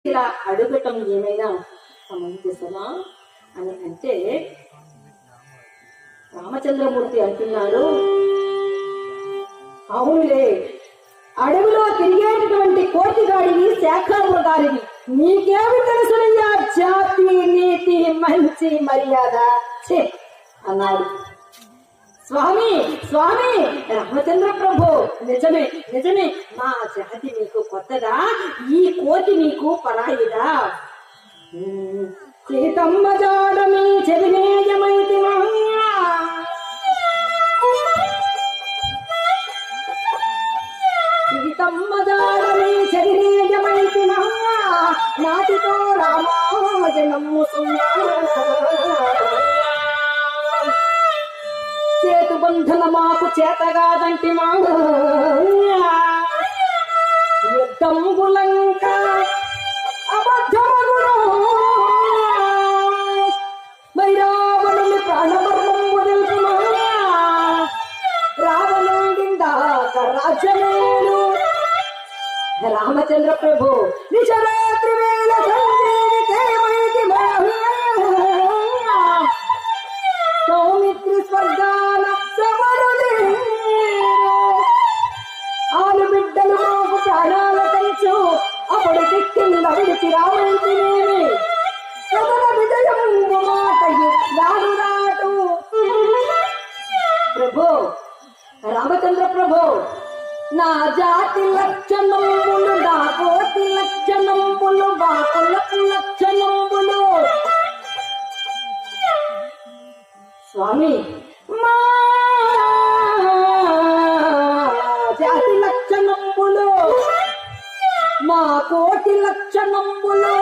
ఇలా అడగటం ఏమైనా సమంజసమా అని అంటే రామచంద్రమూర్తి అంటున్నాడు, అవునులే, అడవిలో తిరిగేటటువంటి కోటిగాడివి శాఖామృగాడివి, నీకేమి తెలుసునయ్యా జాతి నీతి మంచి మర్యాద అన్నాడు. స్వామి స్వామి రామచంద్ర ప్రభు, నిజమే నిజమే, మా జాతి మీకు కొత్తదా, ఈ కోతి మీకు పరాయిదా. సీతమ్మ జాడమి చెవినేయమైతి సీతమ్మ జాడమి చెవినేయమైతి నాటితో రామాజనమ్ముతున్నా చేతు బంధన మాకు చేతగాదంటి మా యుద్ధంబులంక అబద్ధమగును వైరావణుని ప్రాణమర్మము తెలుపుమా రావణుండిందాక రాజ్యమేలు. రామచంద్ర ప్రభు నిశరాత్రి వేళ సంజీవితేమైతి సౌమిత్రి స్వర్గాల సవరులే ఆలు బిడ్డలు మాకు ప్రాణాల తెలుసు అప్పుడు దిక్కింద విడిచి రావంతినేమి సదన విజయము మాటయు నాడు నాటు. ప్రభు రామచంద్ర ప్రభు, నా జాతి లక్షణములు నా కోటి లక్షణములు మా కులకు లక్షణములు. స్వామి మా జాతి లక్షణములు మా కోటి లక్షణములు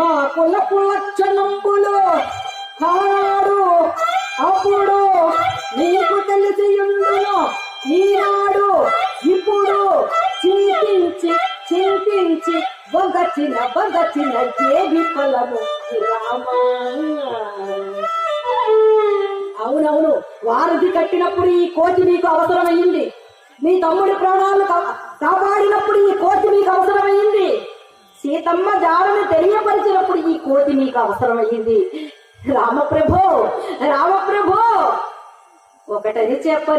మా కులకు లక్షణములు ఆనాడు అప్పుడు నీకు తెలిసియుండును, ఈనాడు ఇప్పుడు చింతించి చింతించి బగచిన ఏ విఫలము రామా. అవునవును, వారధి కట్టినప్పుడు ఈ కోతి నీకు అవసరమయ్యింది, నీ తమ్ముడి ప్రాణాలు కాపాడినప్పుడు ఈ కోతి నీకు అవసరమయ్యింది, సీతమ్మ జాడని తెలియపరిచినప్పుడు ఈ కోతి నీకు అవసరమయ్యింది. రామప్రభో రామప్రభో, ఒకటని చెప్పలే